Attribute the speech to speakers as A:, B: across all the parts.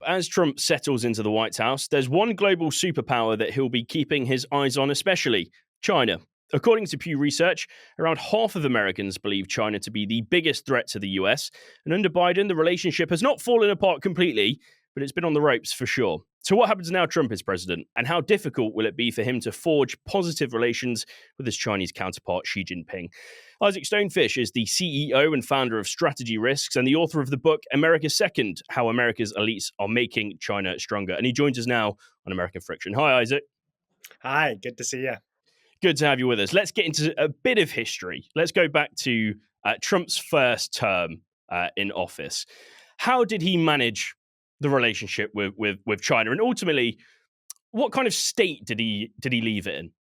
A: as Trump settles into the White House, there's one global superpower that he'll be keeping his eyes on, especially China. According to Pew Research, around half of Americans believe China to be the biggest threat to the US. And under Biden, the relationship has not fallen apart completely, but it's been on the ropes for sure. So, what happens now Trump is president? And how difficult will it be for him to forge positive relations with his Chinese counterpart, Xi Jinping? Isaac Stonefish is the CEO and founder of Strategy Risks and the author of the book America Second: How America's Elites Are Making China Stronger. And he joins us now on American Friction. Hi, Isaac.
B: Hi, good to see you.
A: Good to have you with us. Let's get into a bit of history. Let's go back to Trump's first term in office. How did he manage the relationship with China, and ultimately, what kind of state did he leave it in?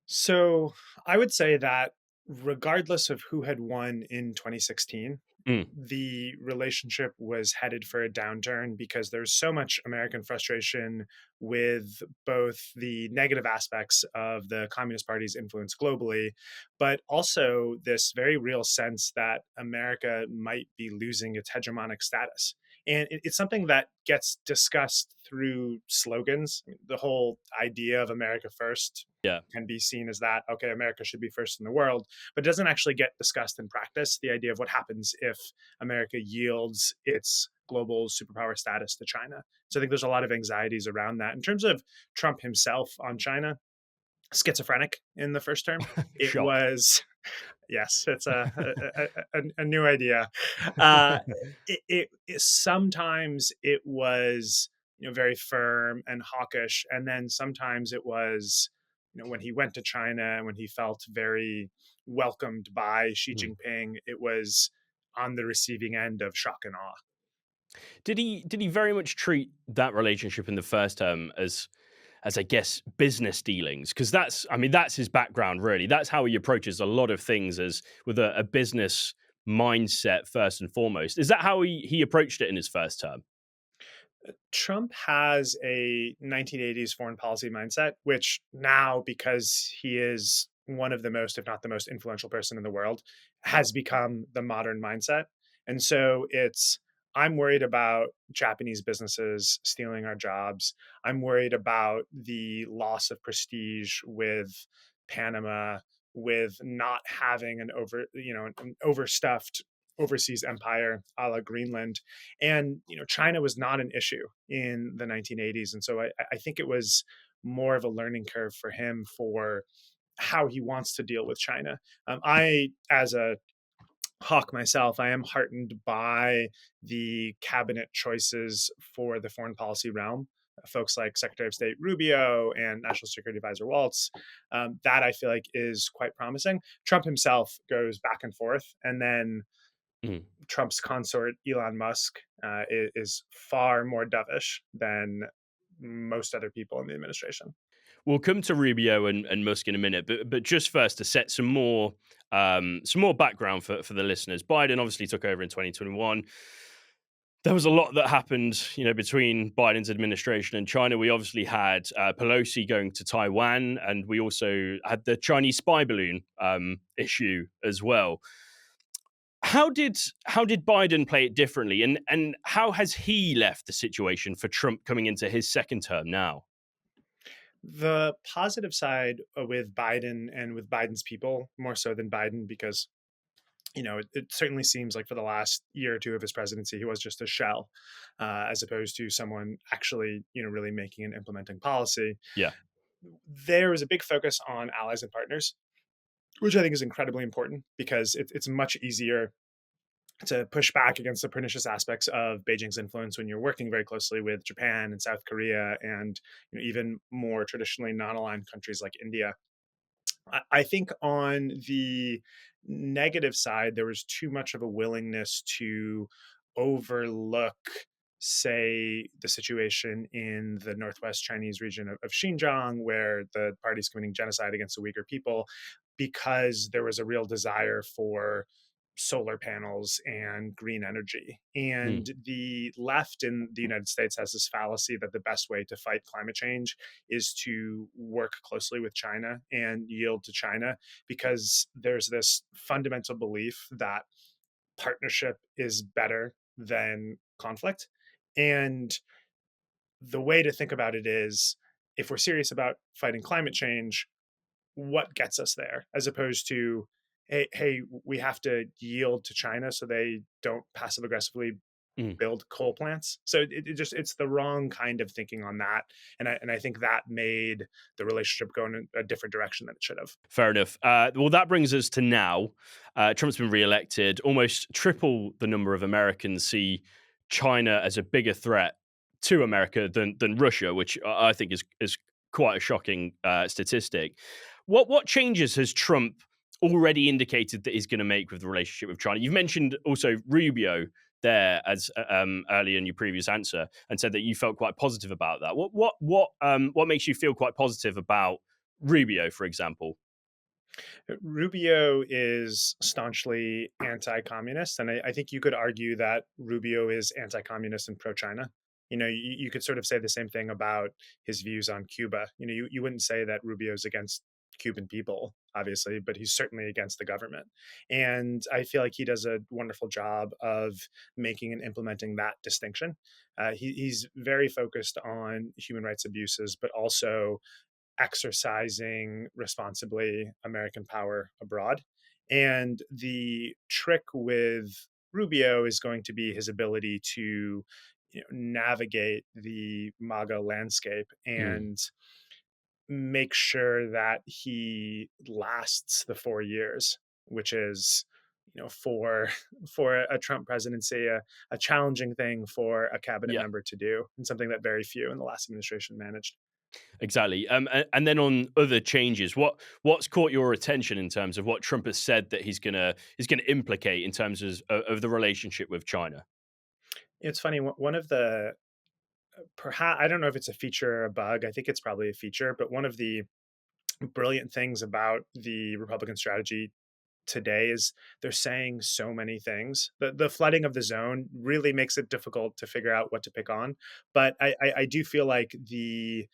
B: So I would say that regardless of who had won in 2016,
A: Mm,
B: the relationship was headed for a downturn because there's so much American frustration with both the negative aspects of the Communist Party's influence globally, but also this very real sense that America might be losing its hegemonic status. And it's something that gets discussed through slogans. The whole idea of America first
A: yeah.
B: can be seen as that, okay, America should be first in the world, but it doesn't actually get discussed in practice. The idea of what happens if America yields its global superpower status to China. So I think there's a lot of anxieties around that. In terms of Trump himself on China, schizophrenic in the first term. It
A: Shock.
B: was, yes, it's a new idea. Uh, sometimes it was, very firm and hawkish, and then sometimes it was, when he went to China and when he felt very welcomed by Xi
A: Mhm.
B: Jinping, it was on the receiving end of shock and awe.
A: Did he very much treat that relationship in the first term as I guess business dealings? Because that's his background really. That's how he approaches a lot of things, as with a business mindset first and foremost. Is that how he approached it in his first term?
B: Trump has a 1980s foreign policy mindset, which now, because he is one of the most, if not the most influential person in the world, has become the modern mindset. And so I'm worried about Japanese businesses stealing our jobs. I'm worried about the loss of prestige with Panama, with not having an overstuffed overseas empire a la Greenland. And China was not an issue in the 1980s, and so I think it was more of a learning curve for him for how he wants to deal with China. I, as a hawk myself, I am heartened by the cabinet choices for the foreign policy realm. Folks like Secretary of State Rubio and National Security Advisor Waltz, that I feel like is quite promising. Trump himself goes back and forth, and then
A: Mhm.
B: Trump's consort, Elon Musk, is far more dovish than most other people in the administration.
A: We'll come to Rubio and Musk in a minute, but just first to set some more background for the listeners. Biden obviously took over in 2021. There was a lot that happened, between Biden's administration and China. We obviously had Pelosi going to Taiwan, and we also had the Chinese spy balloon issue as well. How did Biden play it differently, and how has he left the situation for Trump coming into his second term now?
B: The positive side with Biden and with Biden's people, more so than Biden, because it certainly seems like for the last year or two of his presidency, he was just a shell, as opposed to someone actually, really making and implementing policy.
A: Yeah.
B: There was a big focus on allies and partners, which I think is incredibly important because it's much easier to push back against the pernicious aspects of Beijing's influence when you're working very closely with Japan and South Korea and even more traditionally non-aligned countries like India. I think on the negative side, there was too much of a willingness to overlook, say, the situation in the northwest Chinese region of Xinjiang, where the party's committing genocide against the Uyghur people, because there was a real desire for solar panels and green energy.
A: Mm.
B: And the left in the United States has this fallacy that the best way to fight climate change is to work closely with China and yield to China, because there's this fundamental belief that partnership is better than conflict. And the way to think about it is, if we're serious about fighting climate change, what gets us there, as opposed to, hey, we have to yield to China so they don't passive aggressively
A: Mm.
B: build coal plants. So it's the wrong kind of thinking on that, and I think that made the relationship go in a different direction than it should have.
A: Fair enough. Well, that brings us to now. Trump's been re-elected. Almost triple the number of Americans see China as a bigger threat to America than Russia, which I think is quite a shocking statistic. What changes has Trump already indicated that he's going to make with the relationship with China? You've mentioned also Rubio there as earlier in your previous answer, and said that you felt quite positive about that. What makes you feel quite positive about Rubio, for example?
B: Rubio is staunchly anti-communist, and I think you could argue that Rubio is anti-communist and pro-China. You could sort of say the same thing about his views on Cuba. You wouldn't say that Rubio's against Cuban people, obviously, but he's certainly against the government. And I feel like he does a wonderful job of making and implementing that distinction. He's very focused on human rights abuses, but also exercising responsibly American power abroad. And the trick with Rubio is going to be his ability to navigate the MAGA landscape
A: Mm,
B: and make sure that he lasts the 4 years, which is for for a Trump presidency, a challenging thing for a cabinet
A: yeah,
B: member to do, and something that very few in the last administration managed.
A: exactly. And then on other changes, what's caught your attention in terms of what Trump has said that he's gonna implicate in terms of the relationship with China?
B: It's funny. One of the, perhaps, I don't know if it's a feature or a bug. I think it's probably a feature, but one of the brilliant things about the Republican strategy today is they're saying so many things. The flooding of the zone really makes it difficult to figure out what to pick on. But I do feel like the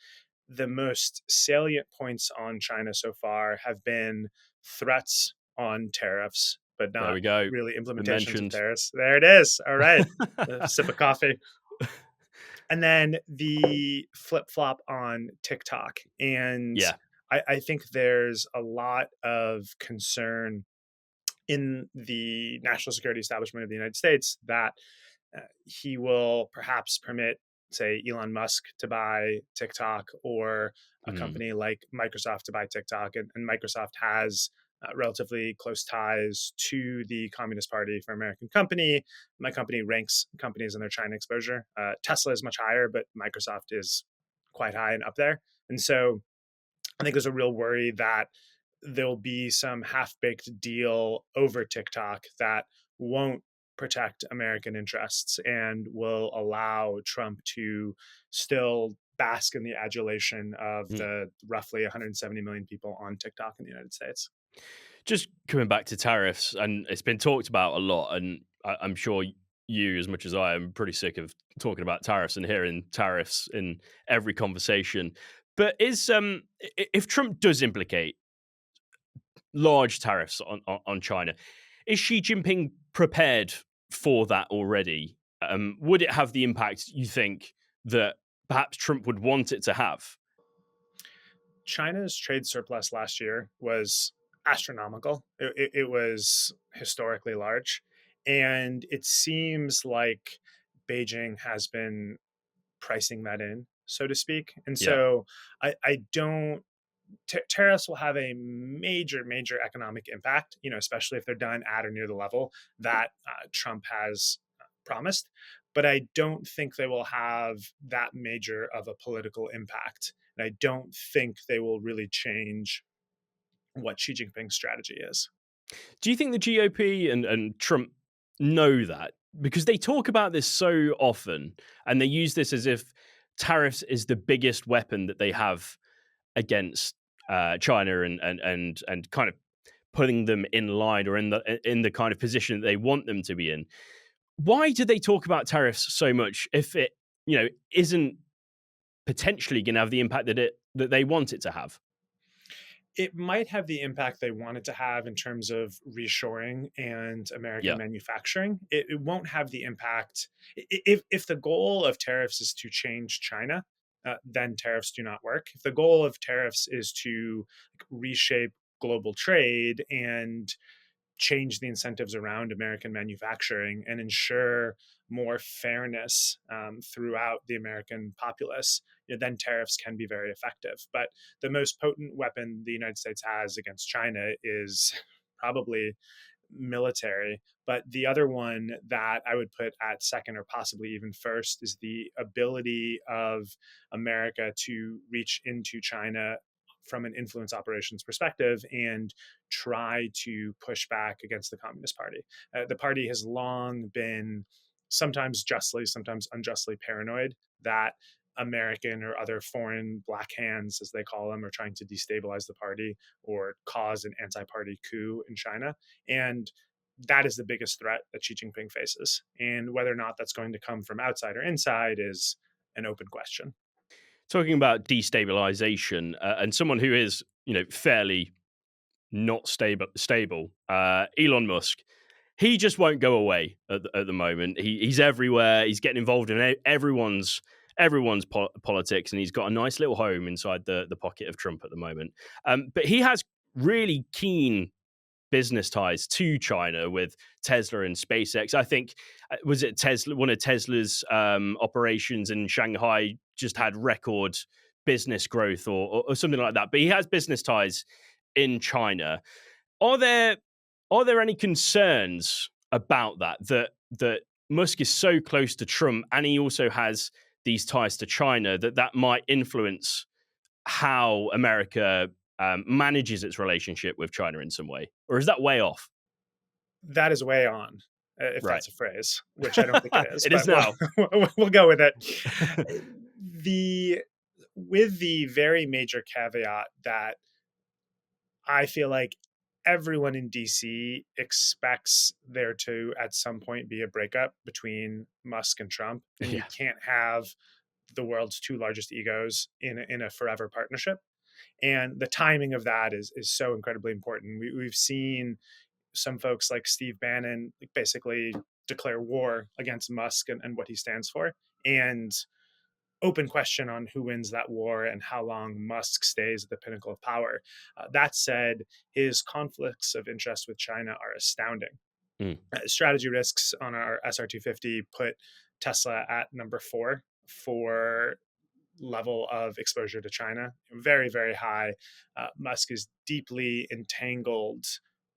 B: most salient points on China so far have been threats on tariffs, but
A: There
B: not
A: we go.
B: really
A: Been
B: implementations of
A: mentioned.
B: tariffs. There it is. All right. A sip of coffee. And then the flip flop on TikTok. And
A: Yeah.
B: I think there's a lot of concern in the national security establishment of the United States that he will perhaps permit, say, Elon Musk to buy TikTok, or a
A: Mm,
B: company like Microsoft to buy TikTok. And Microsoft has relatively close ties to the Communist Party for American company. My company ranks companies in their China exposure. Tesla is much higher, but Microsoft is quite high and up there. And so I think there's a real worry that there'll be some half baked deal over TikTok that won't protect American interests and will allow Trump to still bask in the adulation of
A: mm.
B: the roughly 170 million people on TikTok in the United States.
A: Just coming back to tariffs, and it's been talked about a lot, and I'm sure you, as much as I am, pretty sick of talking about tariffs and hearing tariffs in every conversation. But if Trump does implicate large tariffs on China, is Xi Jinping prepared for that already? Would it have the impact you think that perhaps Trump would want it to have?
B: China's trade surplus last year was astronomical. It was historically large. And it seems like Beijing has been pricing that in, so to speak. And
A: Yeah.
B: so I don't, tariffs will have a major, major economic impact, especially if they're done at or near the level that Trump has promised. But I don't think they will have that major of a political impact. And I don't think they will really change what Xi Jinping's strategy is.
A: Do you think the GOP and Trump know that? Because they talk about this so often and they use this as if tariffs is the biggest weapon that they have against China and kind of putting them in line or in the kind of position that they want them to be in. Why do they talk about tariffs so much if it isn't potentially going to have the impact that they want it to have?
B: It might have the impact they want it to have in terms of reshoring and American
A: Yeah.
B: manufacturing. It won't have the impact if the goal of tariffs is to change China, then tariffs do not work. If the goal of tariffs is to reshape global trade and change the incentives around American manufacturing and ensure more fairness throughout the American populace, then tariffs can be very effective. But the most potent weapon the United States has against China is probably military. But the other one that I would put at second or possibly even first is the ability of America to reach into China from an influence operations perspective and try to push back against the Communist Party. The party has long been sometimes justly, sometimes unjustly paranoid that American or other foreign black hands, as they call them, are trying to destabilize the party or cause an anti party coup in China. And that is the biggest threat that Xi Jinping faces. And whether or not that's going to come from outside or inside is an open question.
A: Talking about destabilization, and someone who is, fairly not stable, Elon Musk. He just won't go away at the moment. He's everywhere. He's getting involved in everyone's politics, and he's got a nice little home inside the pocket of Trump at the moment. But he has really keen business ties to China with Tesla and SpaceX. I think was it Tesla, one of Tesla's operations in Shanghai just had record business growth or something like that. But he has business ties in China. Are there any concerns about that Musk is so close to Trump and he also has these ties to China that might influence how America manages its relationship with China in some way, or is that way off?
B: That is way on, if
A: Right,
B: that's a phrase, which I don't think it is,
A: it is
B: but
A: now.
B: we'll go with it. The with the very major caveat that I feel like everyone in DC expects there to at some point be a breakup between Musk and Trump, and you
A: Yeah,
B: can't have the world's two largest egos in a forever partnership. And the timing of that is so incredibly important. We've seen some folks like Steve Bannon basically declare war against Musk and what he stands for. And open question on who wins that war and how long Musk stays at the pinnacle of power. That said, his conflicts of interest with China are astounding.
A: mm,
B: Strategy risks on our SR250 put Tesla at number 4 for level of exposure to China, very, very high. Musk is deeply entangled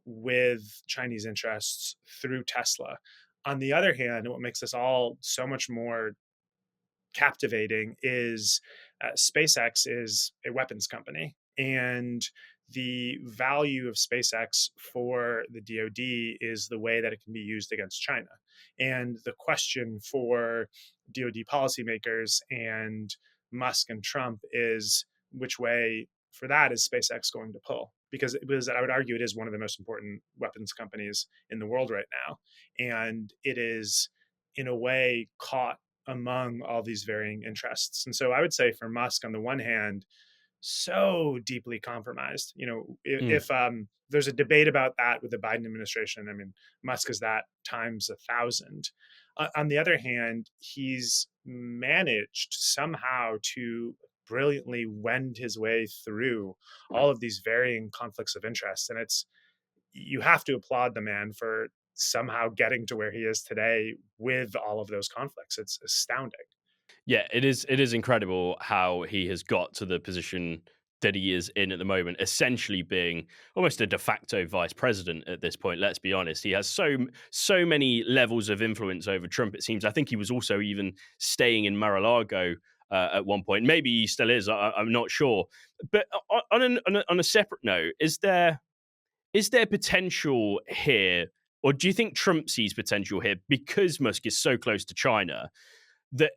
B: with Chinese interests through Tesla. On the other hand, what makes this all so much more captivating is SpaceX is a weapons company, and the value of SpaceX for the DoD is the way that it can be used against China. And the question for DoD policymakers and Musk and Trump is which way for that is SpaceX going to pull? Because I would argue it is one of the most important weapons companies in the world right now, and it is in a way caught among all these varying interests. And so I would say for Musk, on the one hand, so deeply compromised.
A: mm.
B: If there's a debate about that with the Biden administration, I mean, Musk is that times 1,000. On the other hand, he's managed somehow to brilliantly wend his way through all of these varying conflicts of interest. And you have to applaud the man for somehow getting to where he is today with all of those conflicts. It's astounding.
A: Yeah, it is incredible how he has got to the position that he is in at the moment, essentially being almost a de facto vice president at this point. Let's be honest. He has so many levels of influence over Trump, it seems. I think he was also even staying in Mar-a-Lago at one point. Maybe he still is. I'm not sure. But on a separate note, is there potential here, or do you think Trump sees potential here because Musk is so close to China that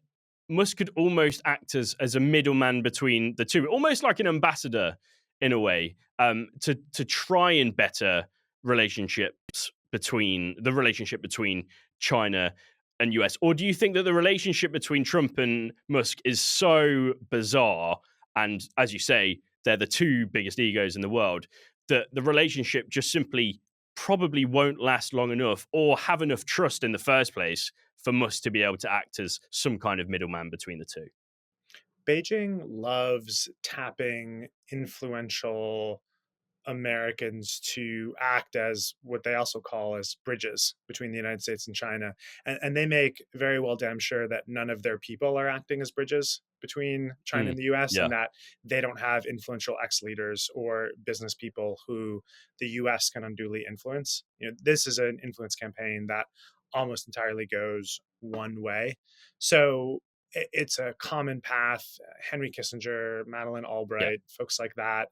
A: Musk could almost act as a middleman between the two, almost like an ambassador in a way, to try and better relationship between China and US? Or do you think that the relationship between Trump and Musk is so bizarre and, as you say, they're the two biggest egos in the world, that the relationship just simply probably won't last long enough or have enough trust in the first place for Musk to be able to act as some kind of middleman between the two.
B: Beijing loves tapping influential Americans to act as what they also call as bridges between the United States and China. And they make very well damn sure that none of their people are acting as bridges between China
A: Mm,
B: and the US,
A: yeah,
B: and that they don't have influential ex leaders or business people who the US can unduly influence. This is an influence campaign that almost entirely goes one way. So it's a common path. Henry Kissinger, Madeleine
A: yeah.
B: Albright, folks like that.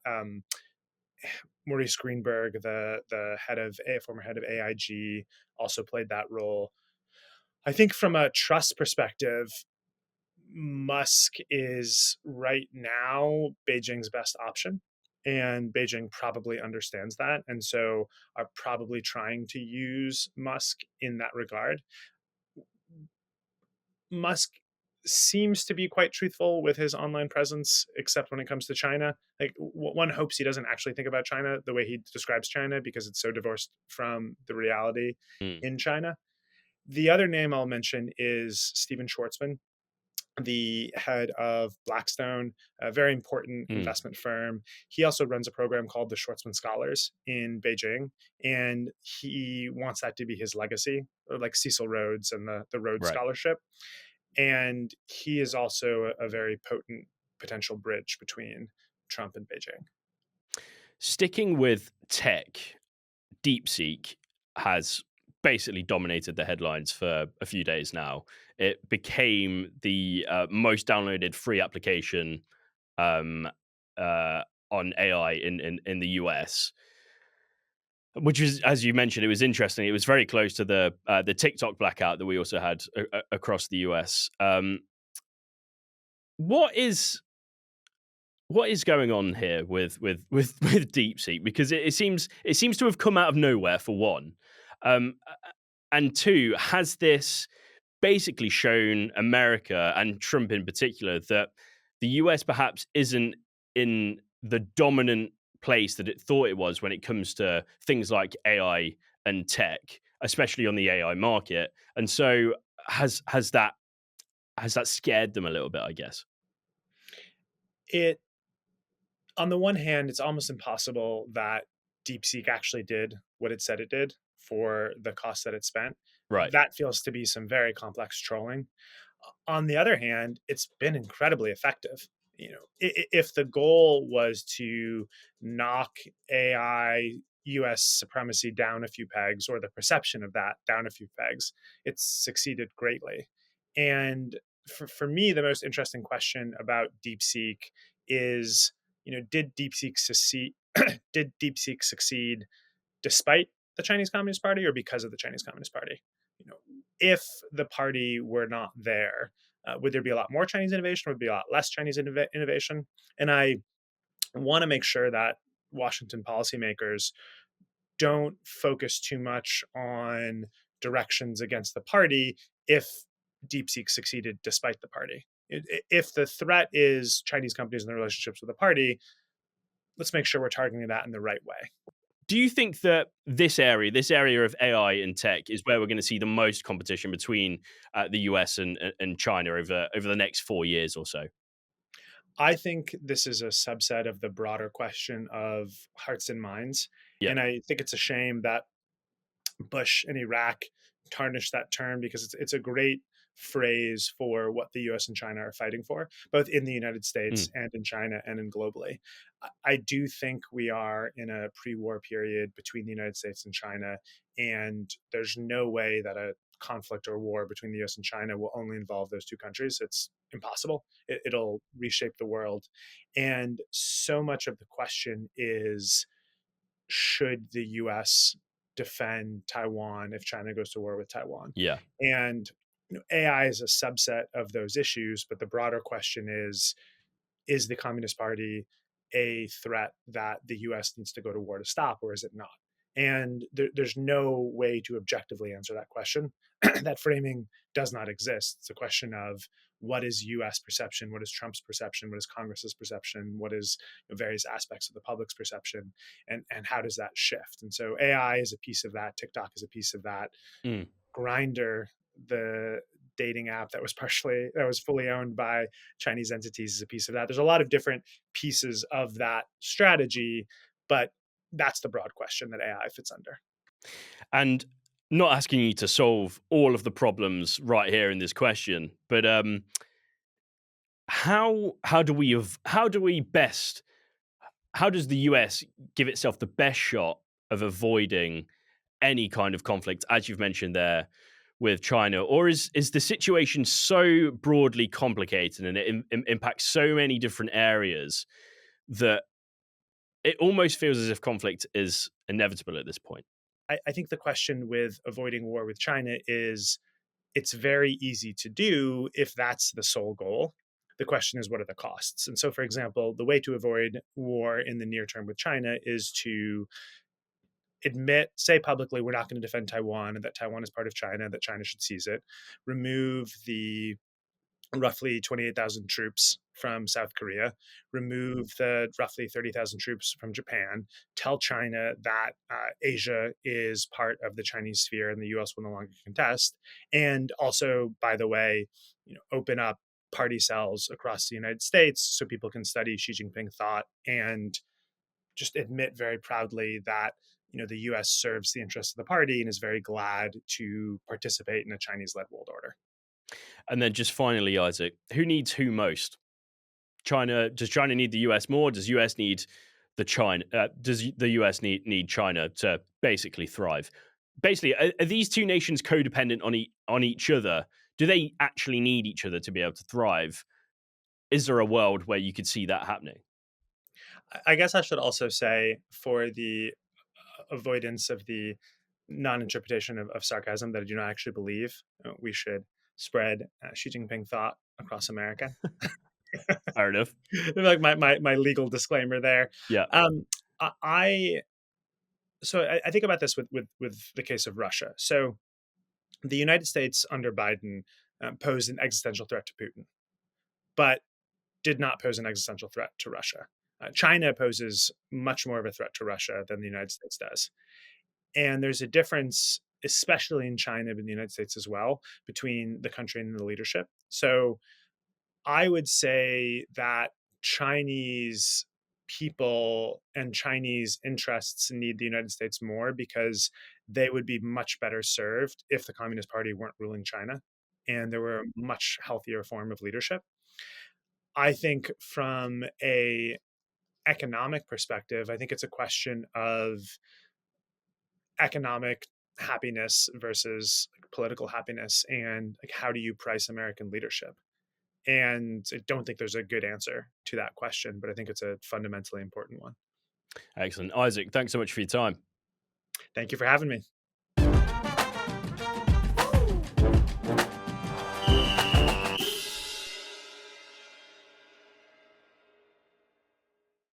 B: Maurice Greenberg, the former head of AIG, also played that role. I think from a trust perspective, Musk is right now Beijing's best option. And Beijing probably understands that. And so are probably trying to use Musk in that regard. Musk seems to be quite truthful with his online presence, except when it comes to China. Like one hopes he doesn't actually think about China the way he describes China because it's so divorced from the reality
A: Mm,
B: in China. The other name I'll mention is Stephen Schwartzman, the head of Blackstone, a very important
A: mm,
B: investment firm. He also runs a program called the Schwartzman Scholars in Beijing, and he wants that to be his legacy, or like Cecil Rhodes and the Rhodes
A: right.
B: Scholarship. And he is also a very potent potential bridge between Trump and Beijing.
A: Sticking with tech, DeepSeek has basically dominated the headlines for a few days now. It became the most downloaded free application um, uh, on AI in the US, which was, as you mentioned, it was interesting. It was very close to the TikTok blackout that we also had across the US. What is what is going on here with DeepSeek? Because it seems to have come out of nowhere for one, and two, has this basically shown America and Trump in particular that the US perhaps isn't in the dominant place that it thought it was when it comes to things like AI and tech, especially on the AI market. And so has that scared them a little bit, I guess.
B: It On the one hand, it's almost impossible that DeepSeek actually did what it said it did for the cost that it spent.
A: Right.
B: That feels to be some very complex trolling. On the other hand, it's been incredibly effective. If the goal was to knock AI US supremacy down a few pegs, or the perception of that down a few pegs, it's succeeded greatly. And for me, the most interesting question about DeepSeek is, did DeepSeek succeed? Did DeepSeek succeed despite the Chinese Communist Party or because of the Chinese Communist Party? If the party were not there, would there be a lot more Chinese innovation? Would there be a lot less Chinese innovation? And I want to make sure that Washington policymakers don't focus too much on directions against the party if DeepSeek succeeded despite the party. If the threat is Chinese companies and their relationships with the party, let's make sure we're targeting that in the right way.
A: Do you think that this area of AI and tech, is where we're going to see the most competition between the US and China over the next 4 years or so?
B: I think this is a subset of the broader question of hearts and minds.
A: Yeah.
B: And I think it's a shame that Bush in Iraq tarnished that term, because it's a great phrase for what the US and China are fighting for, both in the United States
A: Mm,
B: and in China and in globally. I do think we are in a pre war period between the United States and China, and there's no way that a conflict or war between the US and China will only involve those two countries. It's impossible. It'll reshape the world. And so much of the question is, should the US defend Taiwan if China goes to war with Taiwan?
A: yeah.
B: And AI is a subset of those issues, but the broader question is the Communist Party a threat that the US needs to go to war to stop, or is it not? And there's no way to objectively answer that question. That framing does not exist. It's a question of what is US perception, what is Trump's perception, what is Congress's perception, what is various aspects of the public's perception, and how does that shift? And so AI is a piece of that, TikTok is a piece of that,
A: Mm.
B: Grinder, the dating app that was fully owned by Chinese entities, is a piece of that. There's a lot of different pieces of that strategy, but that's the broad question that AI fits under.
A: And not asking you to solve all of the problems right here in this question, but how do we best how does the US give itself the best shot of avoiding any kind of conflict, as you've mentioned there with China, or is the situation so broadly complicated and it impacts so many different areas that it almost feels as if conflict is inevitable at this point?
B: I think the question with avoiding war with China is it's very easy to do if that's the sole goal. The question is, what are the costs? And so, for example, the way to avoid war in the near term with China is to say publicly, we're not going to defend Taiwan and that Taiwan is part of China, that China should seize it, remove the roughly 28,000 troops from South Korea, remove the roughly 30,000 troops from Japan, tell China that Asia is part of the Chinese sphere and the US will no longer contest. And also, by the way, open up party cells across the United States so people can study Xi Jinping thought and just admit very proudly that the US serves the interests of the party and is very glad to participate in a Chinese-led world order.
A: And then just finally, Isaac, who needs who most? China Does China need the US more? Does US need the China? Does the US need China to basically thrive? Basically, are these two nations codependent on each other? Do they actually need each other to be able to thrive? Is there a world where you could see that happening?
B: I guess I should also say, for the avoidance of the non-interpretation of sarcasm that I do not actually believe, we should spread Xi Jinping thought across America.
A: Fair enough.
B: Like my legal disclaimer there.
A: Yeah.
B: Um, I so I think about this with the case of Russia. So the United States under Biden posed an existential threat to Putin, but did not pose an existential threat to Russia. China poses much more of a threat to Russia than the United States does. And there's a difference, especially in China, but in the United States as well, between the country and the leadership. So I would say that Chinese people and Chinese interests need the United States more because they would be much better served if the Communist Party weren't ruling China and there were a much healthier form of leadership. I think from a economic perspective, I think it's a question of economic happiness versus political happiness, and like how do you price American leadership? And I don't think there's a good answer to that question, but I think it's a fundamentally important one.
A: Excellent. Isaac, thanks so much for your time.
B: Thank you for having me.